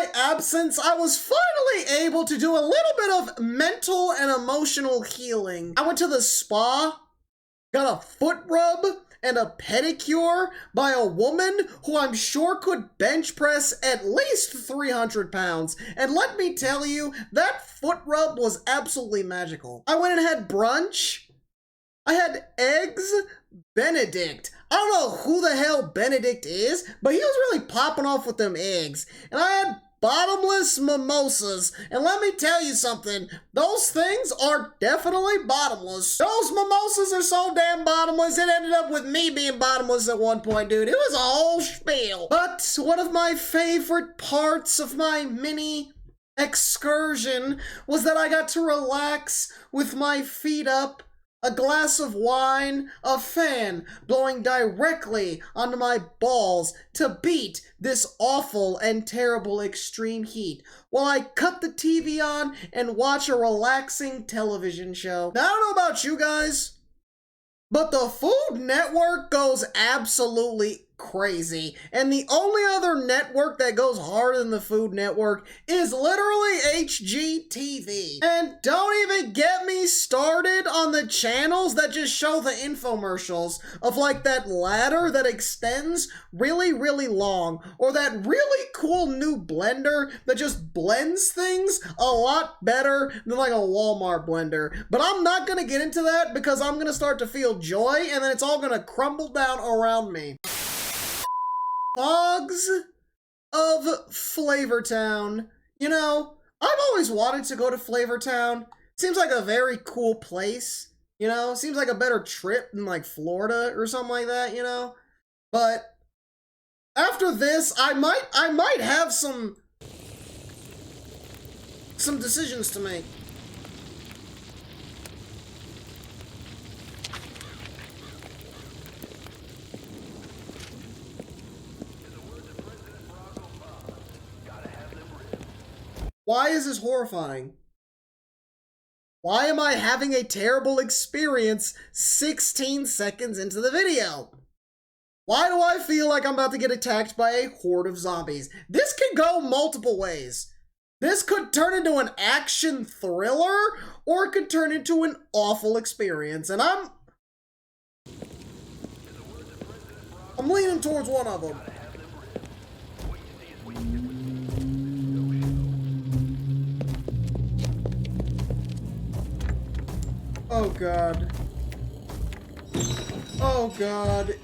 my absence, I was finally able to do a little bit of mental and emotional healing. I went to the spa, got a foot rub and a pedicure by a woman who I'm sure could bench press at least 300 pounds. And let me tell you, that foot rub was absolutely magical. I went and had brunch. I had eggs Benedict. I don't know who the hell Benedict is, but he was really popping off with them eggs. And I had bottomless mimosas. And let me tell you something, those things are definitely bottomless. Those mimosas are so damn bottomless, it ended up with me being bottomless at one point, dude. It was a whole spiel. But one of my favorite parts of my mini excursion was that I got to relax with my feet up, a glass of wine, a fan blowing directly onto my balls to beat this awful and terrible extreme heat while I cut the TV on and watch a relaxing television show. Now, I don't know about you guys, but the Food Network goes absolutely crazy. And the only other network that goes harder than the Food Network is literally HGTV. And don't even get me started on the channels that just show the infomercials of like that ladder that extends really, really long, or that really cool new blender that just blends things a lot better than like a Walmart blender. But I'm not gonna get into that because I'm gonna start to feel joy and then it's all gonna crumble down around me. Fogs of Flavortown. You know, I've always wanted to go to Flavortown. Seems like a very cool place, you know? Seems like a better trip than like Florida or something like that, you know? But after this, I might have some decisions to make. Why is this horrifying? Why am I having a terrible experience 16 seconds into the video? Why do I feel like I'm about to get attacked by a horde of zombies? This could go multiple ways. This could turn into an action thriller, or it could turn into an awful experience, and I'm leaning towards one of them. Oh God. Oh God.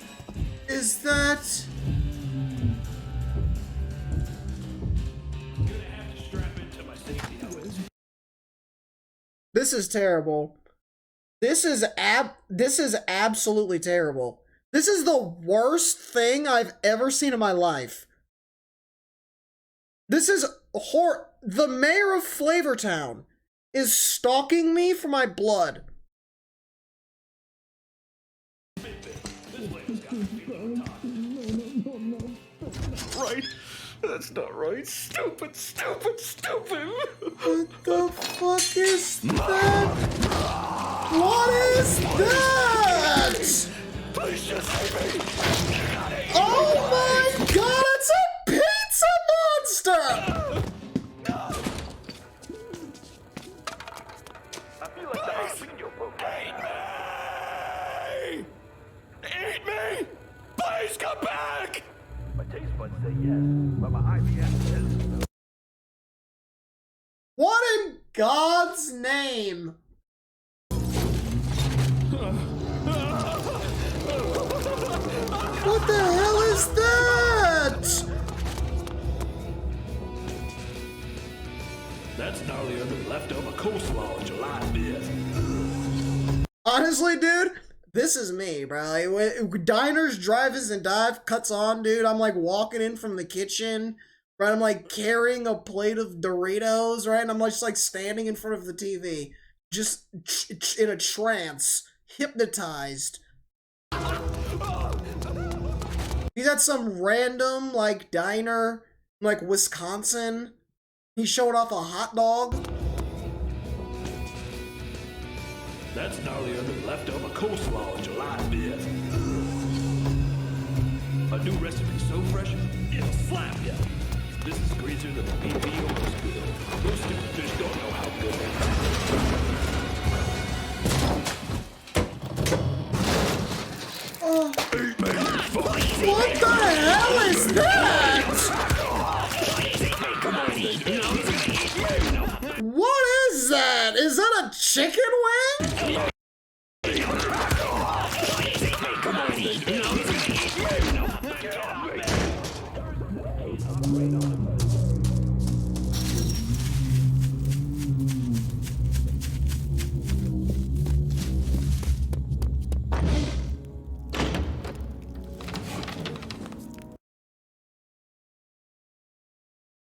Is that... This is terrible. This is absolutely terrible. This is the worst thing I've ever seen in my life. This is the mayor of Flavortown is stalking me for my blood. Right? That's not right. Stupid, stupid, stupid. What the fuck is that? What is that? Please just help me. Oh my God, it's a pizza monster! I feel like the jalapeno Eat me! Eat me! Please come back! My taste buds say yes, but my IBS says no. What in God's name? What the hell is that? That's gnarlier than leftover coleslaw on July 5th. Honestly, dude, this is me, bro. Like, when diners, drive-ins, and dive cuts on, dude, I'm like walking in from the kitchen, right? I'm like carrying a plate of Doritos, right? And I'm just like standing in front of the TV, just in a trance, hypnotized. He's at some random, like, diner, like, Wisconsin. He showed off a hot dog. That's gnarlier than leftover coleslaw on July 5th. A new recipe so fresh, it'll slap ya. This is greaser than the BP or hospital. Those stupid fish don't know how good they are. What the hell is that? What is that? Is that a chicken wing?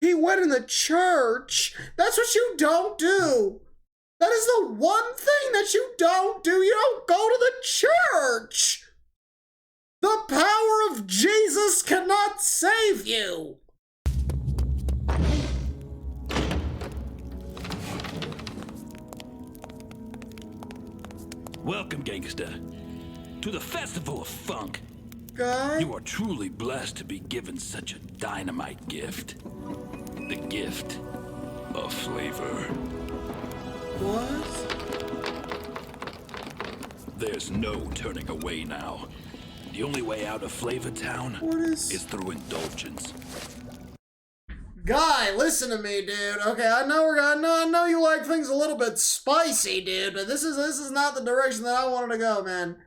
He went in the church. That's what you don't do. That is the one thing that you don't do. You don't go to the church. The power of Jesus cannot save you. Welcome, gangster, to the Festival of Funk. Guy? You are truly blessed to be given such a dynamite gift. The gift of flavor. What? There's no turning away now. The only way out of Flavor Town is through indulgence. Guy, listen to me, dude. Okay, I know you like things a little bit spicy, dude, but this is not the direction that I wanted to go, man.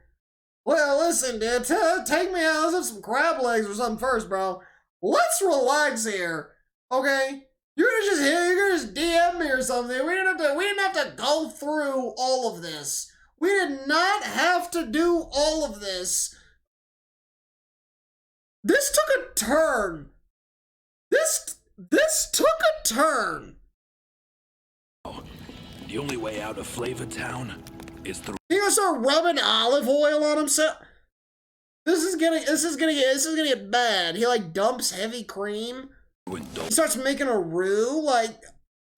Well, listen, dude. Take me out. Let's have some crab legs or something first, bro. Let's relax here, okay? You're gonna just DM me or something. We didn't have to go through all of this. We did not have to do all of this. This took a turn. This took a turn. The only way out of Flavor Town is through. He gonna start rubbing olive oil on himself. This is gonna get bad. He like dumps heavy cream. He starts making a roux. Like,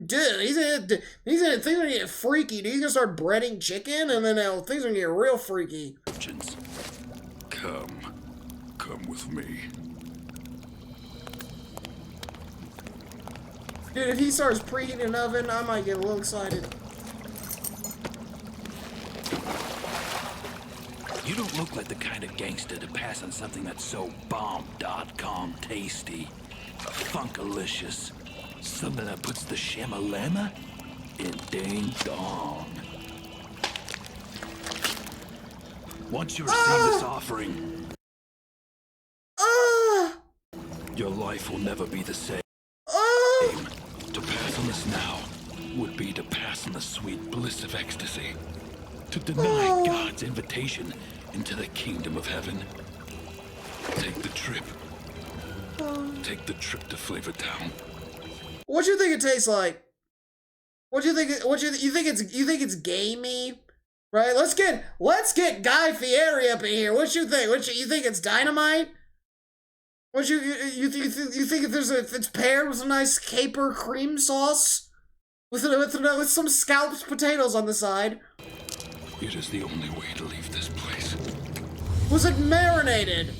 dude, things are gonna get freaky. Dude, he's gonna start breading chicken, and then things are gonna get real freaky. Come with me. Dude, if he starts preheating an oven, I might get a little excited. You don't look like the kind of gangster to pass on something that's so bomb.com tasty. Funkalicious. Something that puts the shamalama in ding dong. Once you receive this offering, your life will never be the same. To pass on this now would be to pass on the sweet bliss of ecstasy. To deny God's invitation into the kingdom of heaven. Take the trip. Take the trip to Flavor Town. What do you think it tastes like? What do you think? You think it's gamey, right? Let's get Guy Fieri up in here. What you think? You think it's dynamite? What you think if it's paired with some nice caper cream sauce with some scalloped potatoes on the side? It is the only way to leave this place. Was it marinated?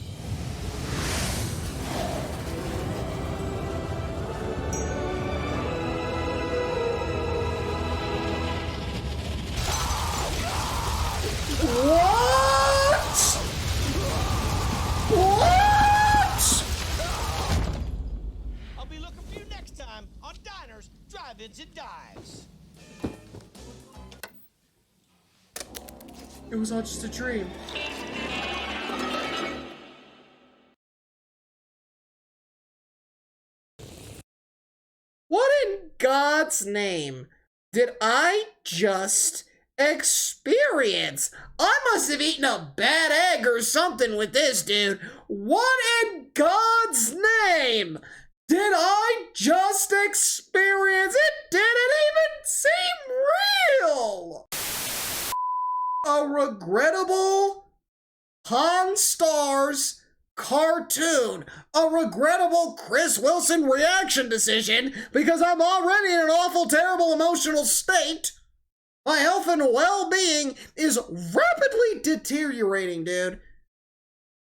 What? What? I'll be looking for you next time on Diners, Drive-Ins, and Dives. It was all just a dream. What in God's name did I just experience? I must have eaten a bad egg or something with this, dude. What in God's name did I just experience? It didn't even seem real. A regrettable Pawn Stars cartoon. A regrettable Chris Wilson reaction decision because I'm already in an awful, terrible emotional state. My health and well-being is rapidly deteriorating, dude.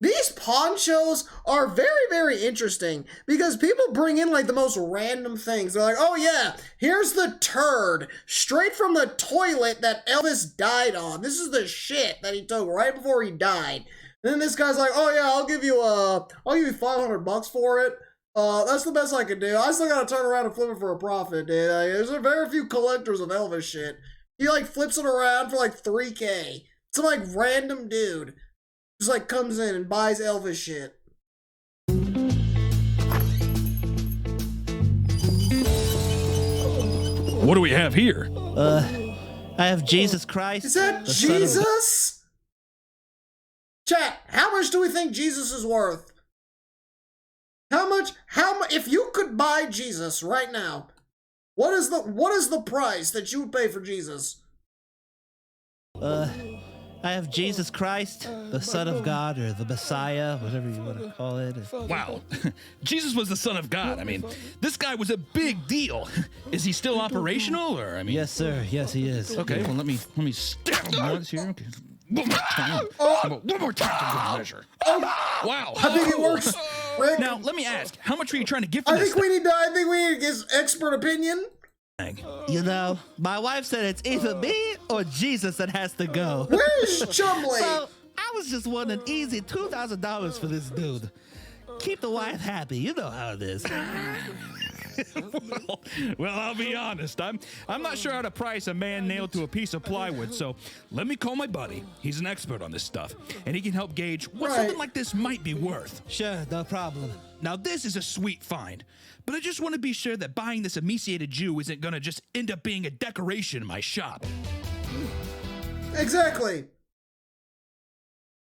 These ponchos are very, very interesting because people bring in like the most random things. They're like, oh yeah, here's the turd straight from the toilet that Elvis died on. This is the shit that he took right before he died. And then this guy's like, oh yeah, I'll give you $500 for it. That's the best I could do. I still gotta turn around and flip it for a profit, dude. There's very few collectors of Elvis shit. He like flips it around for like $3K. Some like random dude just like comes in and buys Elvis shit. What do we have here? I have Jesus Christ. Is that Jesus? Chat, how much do we think Jesus is worth? How much, if you could buy Jesus right now, what is the price that you would pay for Jesus? I have Jesus Christ, the Son of God, or the Messiah, whatever you want to call it. Wow. Jesus was the Son of God. I mean, this guy was a big deal. Is he still operational, or, I mean... Yes, sir. Yes, he is. Okay, well, let me stab him once here. Okay. One more time. One more time for good measure. Wow. I think it works, Rick. Now, let me ask, how much are you trying to give for I this think we need to get expert opinion. thing? You know, my wife said it's either me or Jesus that has to go. Where's Chumley? So, I was just wanting an easy $2,000 for this dude. Keep the wife happy. You know how it is. Well, I'll be honest. I'm not sure how to price a man nailed to a piece of plywood, so let me call my buddy. He's an expert on this stuff, and he can help gauge what something like this might be worth. Sure, no problem. Now, this is a sweet find, but I just want to be sure that buying this emaciated Jew isn't going to just end up being a decoration in my shop. Exactly.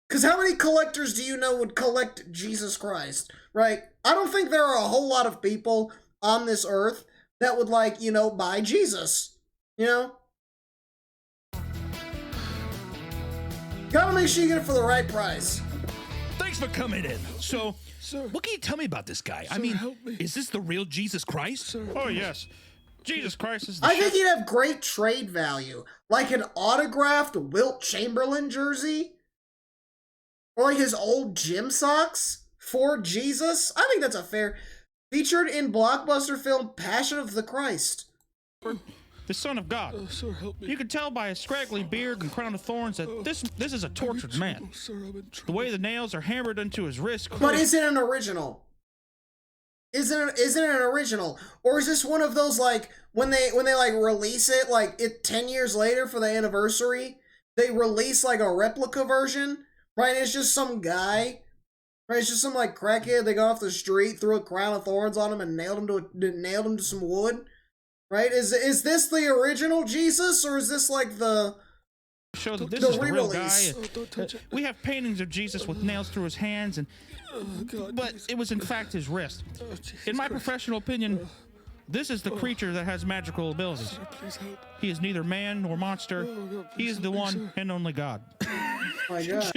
Because how many collectors do you know would collect Jesus Christ, right? I don't think there are a whole lot of people on this earth that would, like, you know, buy Jesus, you know? Gotta make sure you get it for the right price. Thanks for coming in. So, Sir, what can you tell me about this guy? Sir, I mean, help me. is this the real Jesus Christ? Sir, Oh, yes. Jesus Christ is the I think he'd have great trade value, like an autographed Wilt Chamberlain jersey, or like his old gym socks for Jesus. I think that's a fair... Featured in blockbuster film Passion of the Christ. the Son of God. sir, help me. You can tell by his scraggly beard and crown of thorns that this is a tortured man. Sir, I'm in trouble. The way the nails are hammered into his wrist. But is it an original? Isn't it an original? Or is this one of those, like, when they like release it, like 10 years later for the anniversary, they release like a replica version, right? It's just some guy, right? It's just some like crackhead. They got off the street, threw a crown of thorns on him, and nailed him to some wood, right? Is this the original Jesus, or is this like the show that this the is the real guy? re-release? Don't touch it. We have paintings of Jesus with nails through his hands, and God, but please. it was in fact his wrist. Jesus In my Christ. professional opinion, this is the creature that has magical abilities. Sir, please help. He is neither man nor monster. God, He please is the help me, one sir. and only God. My God.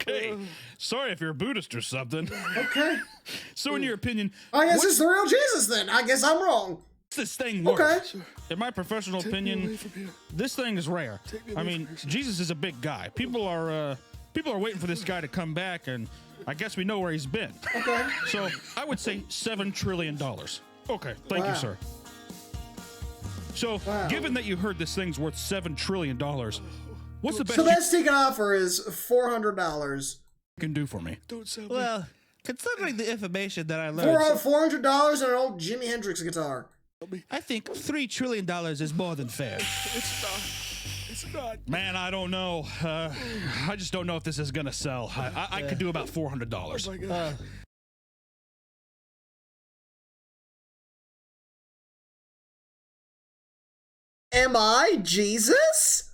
Okay, sorry if you're a Buddhist or something. Okay. So, in your opinion, I guess it's the real Jesus then. I guess I'm wrong. what's this thing worth? Okay. In my professional Take me opinion, away from here. this thing is rare. Take me I away mean, from here, sir. Jesus is a big guy. People are waiting for this guy to come back, and I guess we know where he's been. Okay. So I would say $7 trillion. Okay, thank you, Wow. sir. So, Wow. given that you heard this thing's worth $7 trillion, what's the best So you best he can offer is $400. can do for me? Don't sell me. Well, considering the information that I learned, $400 and an old Jimi Hendrix guitar. I think $3 trillion is more than fair. It's not. It's not. Man, I don't know. I just don't know if this is gonna sell. I could do about $400. Oh my God. Am I Jesus?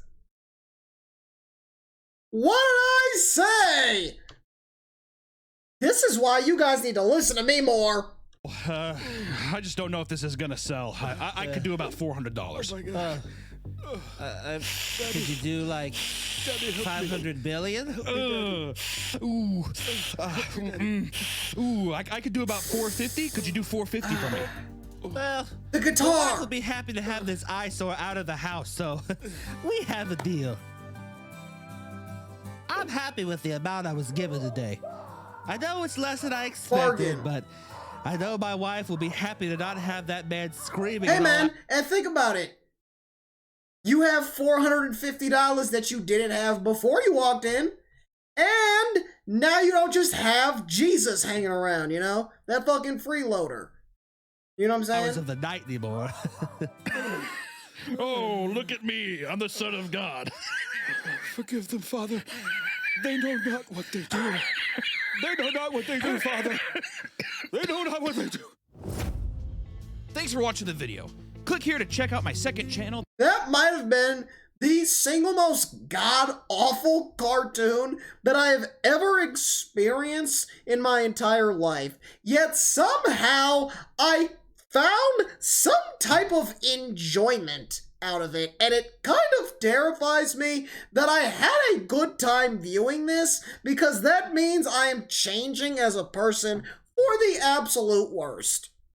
What did I say? This is why you guys need to listen to me more. I just don't know if this is gonna sell. I could do about $400. Oh my God. Could you do like 500 billion? I could do about 450. Could you do 450 for me? Well, The my wife guitar. will be happy to have this eyesore out of the house, so we have a deal. I'm happy with the amount I was given today. I know it's less than I expected, Bargain. but I know my wife will be happy to not have that man screaming. Hey man, and think about it. You have $450 that you didn't have before you walked in, and now you don't just have Jesus hanging around, you know? That fucking freeloader. You know what I'm saying? Hours of the night anymore. Oh, look at me. I'm the Son of God. Forgive them, Father. They know not what they do. They know not what they do, Father. They know not what they do. Thanks for watching the video. Click here to check out my second channel. That might have been the single most god-awful cartoon that I have ever experienced in my entire life. Yet somehow I found some type of enjoyment out of it, and it kind of terrifies me that I had a good time viewing this, because that means I am changing as a person for the absolute worst.